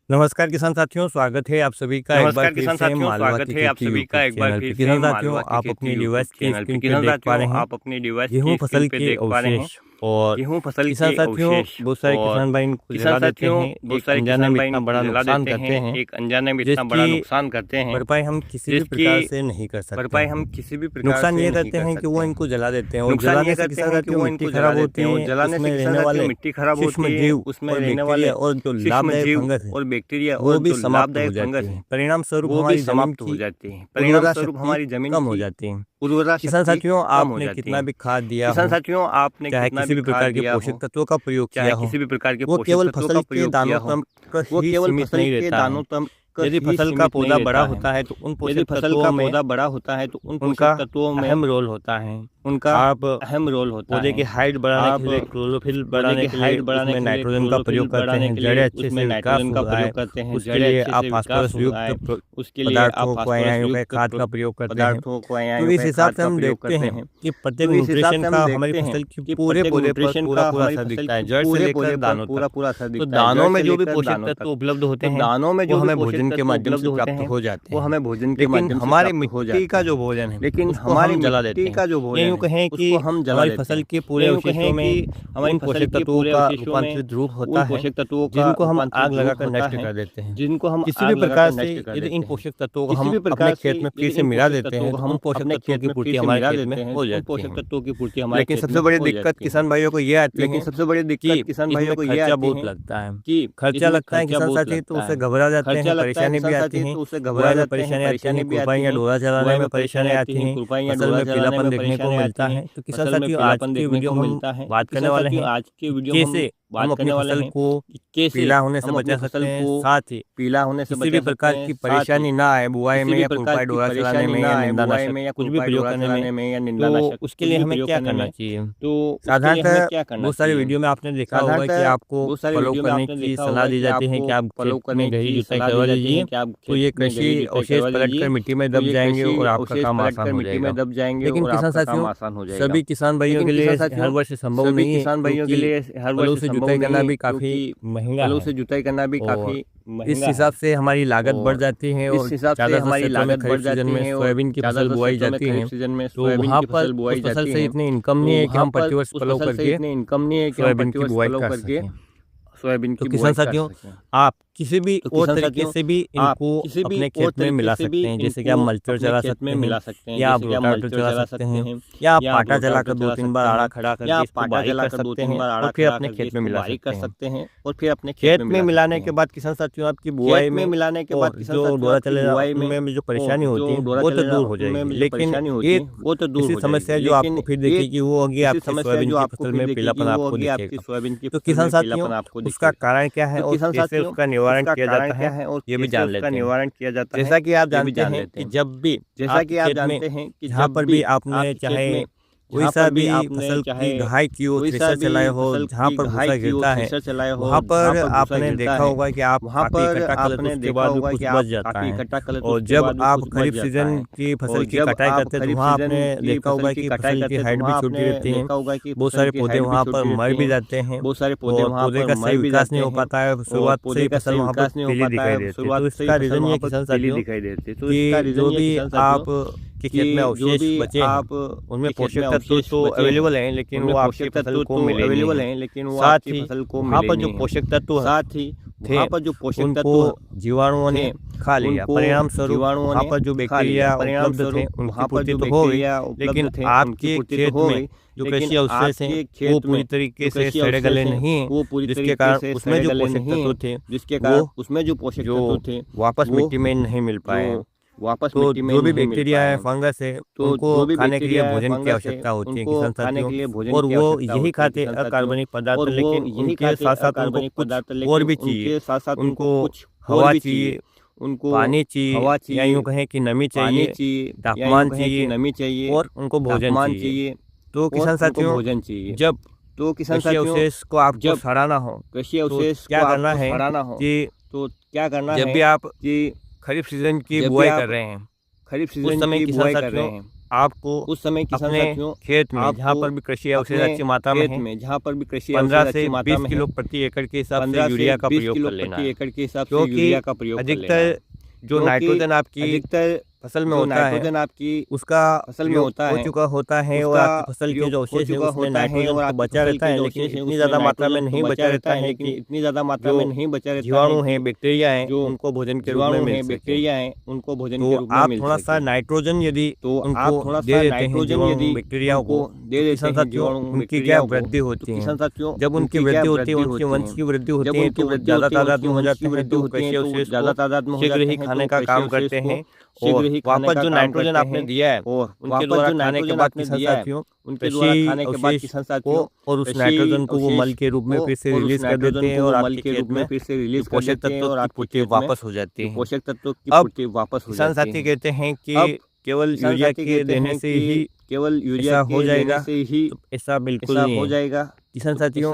नमस्कार किसान साथियों, स्वागत है आप सभी का एक बार फिर से मालवा की खेती यूट्यूब चैनल पे। किसान साथियों, आप अपनी डिवाइस की स्क्रीन पे देख पा रहे हैं गेहूं फसल के अवशेष। और किसान साथियों, बहुत सारे किसान भाई इनको जला देते हैं, एक अनजाने में इतना बड़ा नुकसान करते हैं जिसकी भरपाई हम किसी भी प्रकार से नहीं कर सकते। नुकसान ये करते हैं कि वो इनको जला देते हैं, और जलाने से किसान साथियों मिट्टी खराब होती है, उसमें रहने वाले सूक्ष्म जीव और जो लाभदायक फंगस है वो भी समाप्त हो जाती है। परिणाम स्वरूप हमारी जमीन कम हो जाती है। किसान साथियों, आपने कितना भी खाद दिया हो, चाहे किसी भी प्रकार के पोषक तत्वों का प्रयोग किया हो, वो केवल फसल के दानों तक ही सीमित नहीं रहता है। यदि फसल का पौधा बड़ा होता है तो उन पोषक तत्वों में उनका अहम रोल होता है। आप पौधे की हाइट बढ़ाने के लिए, क्लोरोफिल बढ़ाने के लिए उसमें नाइट्रोजन का प्रयोग करते हैं, जड़ें अच्छे से विकास हो जाए, उसके लिए आप फास्फोरस युक्त पदार्थों को खाद का प्रयोग करते हैं। तो इस हिसाब से हम देखते हैं कि प्रत्येक न्यूट्रिशन का हमारी फसल की पूरे पौधे पर पूरा असर दिखता है, जड़ से लेकर दानों तक। तो दानों में जो भी पोषक तत्व उपलब्ध होते हैं वो हमें भोजन के माध्यम से प्राप्त हो जाते हैं। लेकिन हमारे मिट्टी का जो भोजन है उसको हम जला देते हैं। यूँ कहें कि हमारी फसल के पूरे अवशेषों में उन पोषक तत्वों का रूपांतरित रूप होता है जिनको हम आग लगाकर नष्ट कर देते हैं। किसी भी प्रकार से यदि इन पोषक तत्वों को हम अपने खेत में फिर से मिला देते हैं तो हम पोषक तत्वों की पूर्ति हमारे खेत में हो जाती है। लेकिन सबसे बड़ी दिक्कत किसान भाइयों को ये आती है कि खर्चा बहुत लगता है। खर्चा लगता है किसान साथी, तो उससे घबरा जाते हैं, परेशानी भी आती है। परेशानी आती है, खुरपाई या डोरा चलाने में परेशानी आती है, फसल में पीलापन देखने को मिलता है। तो किसान साथियों, आज की वीडियो हम बात करने वाले हैं कैसे हम अपनी फसल को पीला होने से बचा सकते हैं, साथ ही किसी भी प्रकार की परेशानी ना आए बुआई में या खुरपाई डोरा चलाने में या निंदानाशक या कुछ भी प्रयोग करने में। तो उसके लिए हमें क्या करना चाहिए? तो साधारणतः बहुत सारी वीडियो में आपने देखा होगा कि आपको फॉलो करने की सलाह दी जाती है कि आप खेत में गहरी जुताई करवा लीजिए, तो ये कृषि अवशेष पलटकर मिट्टी में दब जाएंगे और आपका काम आसान हो जाएगा। लेकिन किसान साथियों, सभी किसान भाइयों के लिए हर वर्ष संभव नहीं है। जुताई करना भी काफी महंगा है। इस हिसाब से हमारी लागत बढ़ जाती है, और ज़्यादा खरीफ सीजन में सोयाबीन की फसल बुआई जाती है, तो वहाँ पर उस फसल से इतनी इनकम नहीं है कि हम प्रतिवर्ष फॉलो करके सोयाबीन की बुआई कर सकें। तो किसान साथियों, आप किसी भी और तरीके से भी इनको अपने खेत में मिला सकते हैं, जैसे कि आप मल्चर चला सकते हैं, या आप रोटावेटर चला सकते हैं, या आप पाटा चलाकर 2-3 बार आड़ा खड़ा करके इसको बारीक कर सकते हैं और फिर अपने खेत में मिला सकते हैं। खेत में मिलाने के बाद किसान साथियों, आपकी बुआई में जो डोरा चलाने में जो परेशानी होती है वो तो दूर हो जाएगी। लेकिन एक इसी समस्या जो आपको फिर देखेगी वो होगी आपकी सोयाबीन की फसल में पीलापन आपको दिखेगा। तो किसान साथियों, उसका कारण क्या है और कैसे उसका निवारण किया जाता है ये भी जान लेते हैं। जैसा कि आप जानते हैं कि जब भी जहाँ पर भी आपने चाहे कोई सा भी फसल की घाई की हो, थ्रेशर चलाए हो, जहाँ पर भूसा गिरता है वहाँ पर आपने देखा होगा कि आप काफी इकट्ठा कर लेते हैं, उसके बाद वो कुछ बच जाता है। और जब आप खरीफ सीजन की फसल की कटाई करते हैं तो वहाँ आपने देखा होगा कि फसल की हाइट भी छोटी रहती है, बहुत सारे पौधे वहाँ पर मर भी जाते हैं, पौधे का सही विकास नहीं हो पाता है, शुरुआत से ही फसल वहाँ पर पीली दिखाई देती है। तो इसका रीजन ये किसान साथियों कि जो भी आप के खेत में अवशेष बचे हैं उनमें पोषक तत्व तो अवेलेबल हैं, लेकिन वो आपकी फसल को मिले नहीं। साथ ही वहाँ पर जो पोषक तत्व थे उनको जीवाणुओं ने खा लिया, परिणाम स्वरूप वहाँ पर जो बैक्टीरिया उपलब्ध थे उनकी पूर्ति तो हो गई, लेकिन आपके खेत में जो कृषि अवशेष हैं वो पूरी तरीके से सड़े गले नहीं है, जिसके कारण उसमें जो पोषक तत्व थे वापस मिट्टी में नहीं मिल पाए। तो जो भी बैक्टीरिया है, फंगस है, उनको खाने के लिए भोजन की आवश्यकता होती है किसान साथियों, और वो यही खाते हैं अकार्बनिक पदार्थ, लेकिन उनके साथ साथ उनको कुछ और भी चाहिए। उनको हवा चाहिए, उनको पानी चाहिए, या यूँ कहें कि नमी चाहिए, तापमान चाहिए, और उनको भोजन चाहिए। तो किसान साथियों, जब कृषि अवशेष को आपको सड़ाना हो तो क्या करना है कि जब भी आप खरीफ सीजन की बुआई कर रहे हैं उस समय किसान साथियों आपको उस समय किसान अपने साथियों खेत में जहाँ पर भी कृषि अवशेष अच्छी मात्रा में है, जहाँ पर भी कृषि 15 से 20 किलो प्रति एकड़ के हिसाब से यूरिया का प्रयोग कर लेना है, क्योंकि अधिकतर जो नाइट्रोजन आपकी फसल में होता है उसका फसल में प्रयोग होता हो है, चुका होता है और आपकी फसल के जो अवशेष है उसमें नाइट्रोजन तो बचा रहता है, लेकिन इतनी ज़्यादा मात्रा में नहीं बचा रहता है कि जो जीवाणु हैं, बैक्टीरिया हैं, उनको भोजन के रूप में मिल सके। तो आप थोड़ा सा नाइट्रोजन यदि उनको दे देते हैं जीवाणु बैक्टीरियाओं को, तो किसान साथियों उनकी क्या वृद्धि होती है। जब उनकी वृद्धि होती है, उनके वंश की वृद्धि होती है, तो ज़्यादा तादाद में हो जाते हैं, तो कृषि अवशेष को शीघ्र ही खाने का काम करते हैं और वापस जो नाइट्रोजन आपने दिया है उनके द्वारा खाने के बाद किसान साथियों कृषि अवशेष को और उस नाइट्रोजन को वो मल के रूप में फिर से रिलीज कर देते हैं और आपके खेत में जो पोषक तत्वों की पूर्ति वापस हो जाती है। अब किसान साथी कहते हैं कि केवल यूरिया के देने से ही ऐसा हो जाएगा, तो ऐसा बिल्कुल नहीं है। किसान साथियों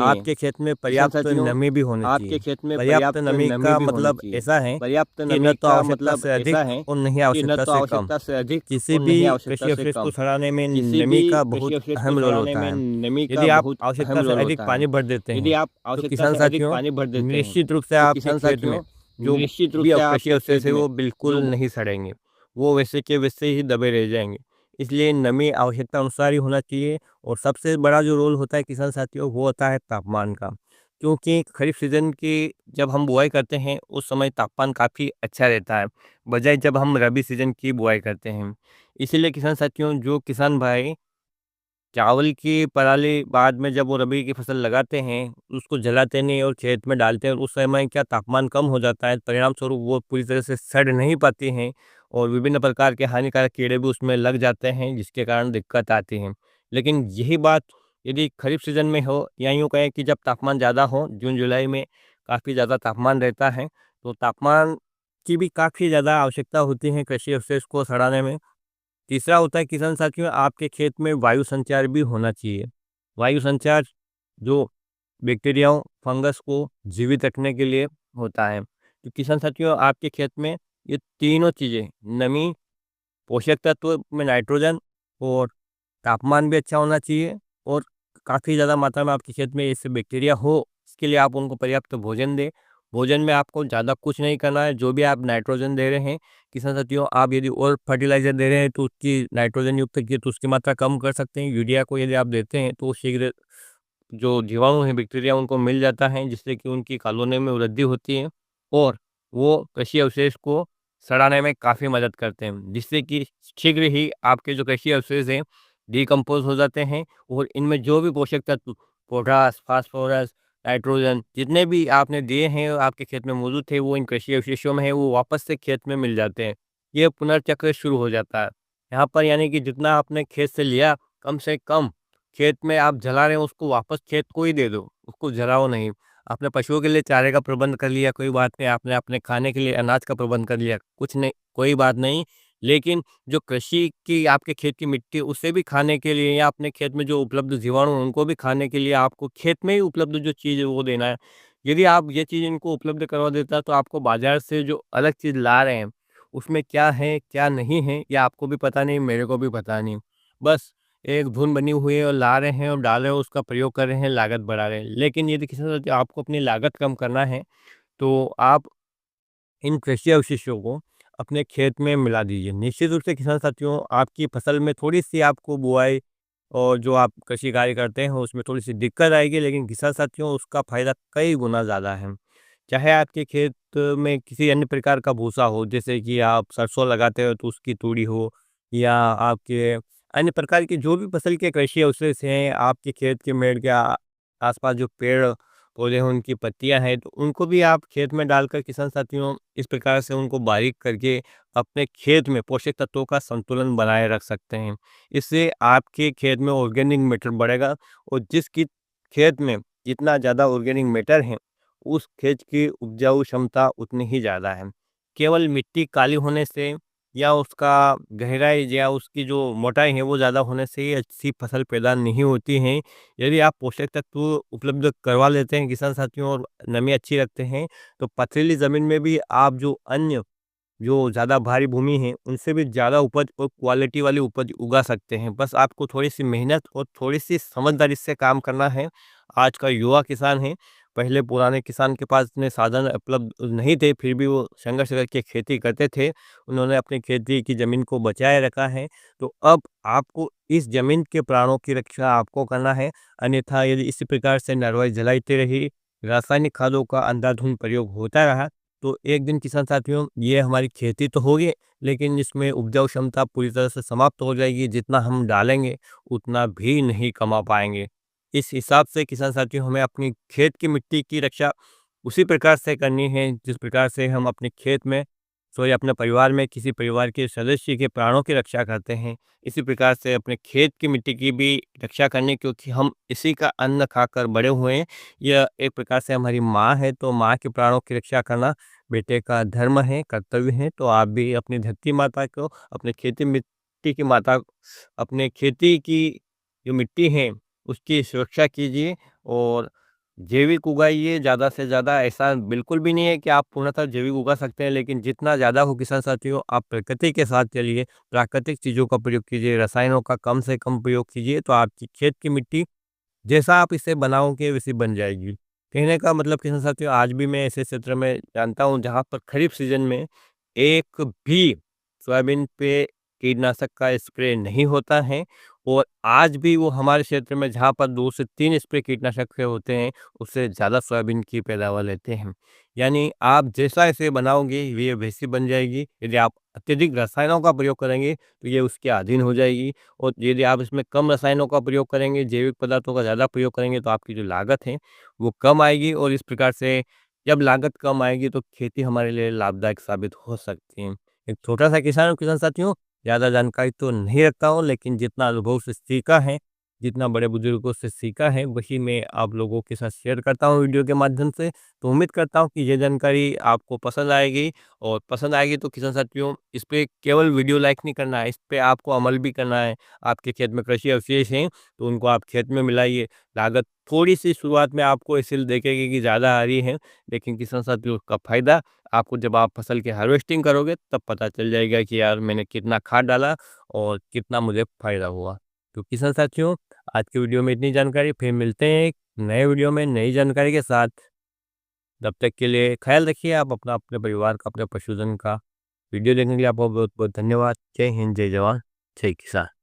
आपके खेत में पर्याप्त नमी भी होनी चाहिए। पर्याप्त नमी का मतलब ऐसा है कि न तो आवश्यकता से अधिक और नहीं आवश्यकता से कम। किसी भी कृषि अवशेष को सड़ाने में नमी का बहुत अहम रोल होता है। यदि आप आवश्यकता से अधिक पानी भर देते हैं तो किसान साथियों निश्चित रूप से आपके खेत में जो भी कृषि अवशेष है वो बिल्कुल नहीं सड़ेंगे, वो वैसे के वैसे ही दबे रह जाएंगे। इसलिए नमी आवश्यकता अनुसार ही होना चाहिए। और सबसे बड़ा जो रोल होता है किसान साथियों वो होता है तापमान का, क्योंकि खरीफ सीजन की जब हम बुआई करते हैं उस समय तापमान काफ़ी अच्छा रहता है, बजाय जब हम रबी सीजन की बुआई करते हैं। इसीलिए किसान साथियों जो किसान भाई चावल की पराली बाद में जब वो रबी की फसल लगाते हैं उसको जलाते नहीं और खेत में डालते हैं, और उस समय क्या तापमान कम हो जाता है, परिणाम स्वरूप वो पूरी तरह से सड़ नहीं पाती हैं और विभिन्न प्रकार के हानिकारक कीड़े भी उसमें लग जाते हैं, जिसके कारण दिक्कत आती है। लेकिन यही बात यदि खरीफ सीजन में हो या यूँ कहें कि जब तापमान ज़्यादा हो, जून जुलाई में काफ़ी ज़्यादा तापमान रहता है, तो तापमान की भी काफ़ी ज़्यादा आवश्यकता होती है कृषि अवशेष को सड़ाने में। तीसरा होता है किसान साथियों आपके खेत में वायु संचार भी होना चाहिए। वायु संचार जो बैक्टीरियाओं फंगस को जीवित रखने के लिए होता है। तो किसान साथियों आपके खेत में ये तीनों चीज़ें नमी, पोषक तत्व में नाइट्रोजन और तापमान भी अच्छा होना चाहिए, और काफ़ी ज़्यादा मात्रा में आपके खेत में ऐसे बैक्टीरिया हो, इसके लिए आप उनको पर्याप्त भोजन दें। भोजन में आपको ज़्यादा कुछ नहीं करना है, जो भी आप नाइट्रोजन दे रहे हैं किसान साथियों आप यदि और फर्टिलाइज़र दे रहे हैं तो उसकी नाइट्रोजन युक्त की तो उसकी मात्रा कम कर सकते हैं। यूरिया को यदि आप देते हैं तो शीघ्र जो जीवाणु हैं बैक्टीरिया उनको मिल जाता है, जिससे कि उनकी कॉलोनी में वृद्धि होती है और वो कृषि अवशेष को सड़ाने में काफ़ी मदद करते हैं, जिससे कि शीघ्र ही आपके जो कृषि अवशेष हैं डिकम्पोज हो जाते हैं और इनमें जो भी पोषक तत्व पोटास, फास्फोरस, नाइट्रोजन जितने भी आपने दिए हैं आपके खेत में मौजूद थे वो इन कृषि अवशेषों में है, वो वापस से खेत में मिल जाते हैं। ये पुनर्चक्र शुरू हो जाता है। यहाँ पर यानी कि जितना आपने खेत से लिया कम से कम खेत में आप जला रहे हो उसको वापस खेत को ही दे दो, उसको जलाओ नहीं। आपने पशुओं के लिए चारे का प्रबंध कर लिया, कोई बात नहीं, आपने अपने खाने के लिए अनाज का प्रबंध कर लिया, कुछ नहीं, कोई बात नहीं। लेकिन जो कृषि की आपके खेत की मिट्टी है, उसे भी खाने के लिए या अपने खेत में जो उपलब्ध जीवाणु हैं, उनको भी खाने के लिए आपको खेत में ही उपलब्ध जो चीज़ है वो देना है। यदि आप ये चीज़ इनको उपलब्ध करवा देता तो आपको बाज़ार से जो अलग चीज़ ला रहे हैं, उसमें क्या है, क्या नहीं है, ये आपको भी पता नहीं, मेरे को भी पता नहीं। बस एक धुन बनी हुई है और ला रहे हैं और डाल रहे हैं, उसका प्रयोग कर रहे हैं, लागत बढ़ा रहे हैं। लेकिन यदि किसी तरह आपको अपनी लागत कम करना है, तो आप इन कृषि अवशेषों को अपने खेत में मिला दीजिए। निश्चित रूप से किसान साथियों आपकी फसल में थोड़ी-सी आपको बुआई और जो आप कृषि कार्य करते हैं उसमें थोड़ी-सी दिक्कत आएगी, लेकिन किसान साथियों उसका फ़ायदा कई गुना ज़्यादा है। चाहे आपके खेत में किसी अन्य प्रकार का भूसा हो, जैसे कि आप सरसों लगाते हो तो उसकी तूड़ी हो, या आपके अन्य प्रकार की जो भी फसल के कृषि अवशेष हैं, आपके खेत के मेड़ के आस-पास जो पेड़ पौधे हैं उनकी पत्तियां हैं, तो उनको भी आप खेत में डालकर किसान साथियों इस प्रकार से उनको बारीक करके अपने खेत में पोषक तत्वों का संतुलन बनाए रख सकते हैं। इससे आपके खेत में ऑर्गेनिक मैटर बढ़ेगा, और जिसकी खेत में जितना ज़्यादा ऑर्गेनिक मैटर है उस खेत की उपजाऊ क्षमता उतनी ही ज़्यादा है। केवल मिट्टी काली होने से या उसका गहराई या उसकी जो मोटाई है वो ज़्यादा होने से ही अच्छी फसल पैदा नहीं होती है। यदि आप पोषक तत्व उपलब्ध करवा लेते हैं किसान साथियों और नमी अच्छी रखते हैं, तो पथरीली ज़मीन में भी आप जो अन्य जो ज़्यादा भारी भूमि है उनसे भी ज़्यादा उपज और क्वालिटी वाली उपज उगा सकते हैं। बस आपको थोड़ी-सी मेहनत और थोड़ी-सी समझदारी से काम करना है। आज का युवा किसान है, पहले पुराने किसान के पास इतने साधन उपलब्ध नहीं थे, फिर भी वो संघर्ष करके खेती करते थे। उन्होंने अपनी खेती की ज़मीन को बचाए रखा है। तो अब आपको इस ज़मीन के प्राणों की रक्षा आपको करना है, अन्यथा यदि इसी प्रकार से नरवाई जलाती रही, रासायनिक खादों का अंधाधुंध प्रयोग होता रहा, तो एक दिन किसान साथियों ये हमारी खेती तो होगी, लेकिन इसमें उपजाऊ क्षमता पूरी तरह से समाप्त हो जाएगी। जितना हम डालेंगे उतना भी नहीं कमा पाएंगे। इस हिसाब से किसान साथियों हमें अपनी खेत की मिट्टी की रक्षा उसी प्रकार से करनी है जिस प्रकार से हम अपने खेत में सॉरी अपने परिवार में किसी परिवार के सदस्य के प्राणों की रक्षा करते हैं। इसी प्रकार से अपने खेत की मिट्टी की भी रक्षा करनी, क्योंकि हम इसी का अन्न खाकर बड़े हुए हैं। यह एक प्रकार से हमारी माँ है, तो माँ के प्राणों की रक्षा करना बेटे का धर्म है, कर्तव्य है। तो आप भी अपनी धरती माता को, अपने खेती मिट्टी की माता, अपने खेती की जो मिट्टी है उसकी सुरक्षा कीजिए और जैविक उगाइए ज़्यादा से ज़्यादा। ऐसा बिल्कुल भी नहीं है कि आप पूर्णतः जैविक उगा सकते हैं, लेकिन जितना ज़्यादा हो किसान साथियों आप प्रकृति के साथ चलिए, प्राकृतिक चीज़ों का प्रयोग कीजिए, रसायनों का कम से कम प्रयोग कीजिए, तो आपकी खेत की मिट्टी जैसा आप इसे बनाओगे वैसी बन जाएगी। कहने का मतलब किसान साथियों आज भी मैं ऐसे क्षेत्र में जानता हूँ जहाँ पर खरीफ सीजन में एक भी सोयाबीन पे कीटनाशक का स्प्रे नहीं होता है, और आज भी वो हमारे क्षेत्र में जहाँ पर 2 से 3 स्प्रे कीटनाशक के होते हैं, उससे ज़्यादा सोयाबीन की पैदावार लेते हैं। यानी आप जैसा इसे बनाओगे ये वैसी बन जाएगी। यदि आप अत्यधिक रसायनों का प्रयोग करेंगे तो ये उसके अधीन हो जाएगी, और यदि आप इसमें कम रसायनों का प्रयोग करेंगे, जैविक पदार्थों का ज़्यादा प्रयोग करेंगे, तो आपकी जो लागत है वो कम आएगी, और इस प्रकार से जब लागत कम आएगी तो खेती हमारे लिए लाभदायक साबित हो सकती है। एक छोटा-सा किसान हूँ किसान साथियों, ज़्यादा जानकारी तो नहीं रखता हूँ, लेकिन जितना अनुभव से सीखा है, जितना बड़े बुजुर्गों से सीखा है, वही मैं आप लोगों के साथ शेयर करता हूँ वीडियो के माध्यम से। तो उम्मीद करता हूँ कि ये जानकारी आपको पसंद आएगी, और पसंद आएगी तो किसान साथियों इस पे केवल वीडियो लाइक नहीं करना है, इस पे आपको अमल भी करना है। आपके खेत में कृषि अवशेष हैं, तो उनको आप खेत में मिलाइए। लागत थोड़ी-सी शुरुआत में आपको इसलिए दिखेगी कि ज़्यादा आ रही है, लेकिन किसान साथियों उसका फ़ायदा आपको जब आप फसल की हार्वेस्टिंग करोगे तब पता चल जाएगा कि यार मैंने कितना खाद डाला और कितना मुझे फ़ायदा हुआ। तो किसान साथियों आज की वीडियो में इतनी जानकारी, फिर मिलते हैं एक नए वीडियो में नई जानकारी के साथ। तब तक के लिए ख्याल रखिए आप अपना, अपने परिवार का, अपने पशुधन का। वीडियो देखने के लिए आपको बहुत-बहुत धन्यवाद। जय हिंद, जय जवान, जय किसान।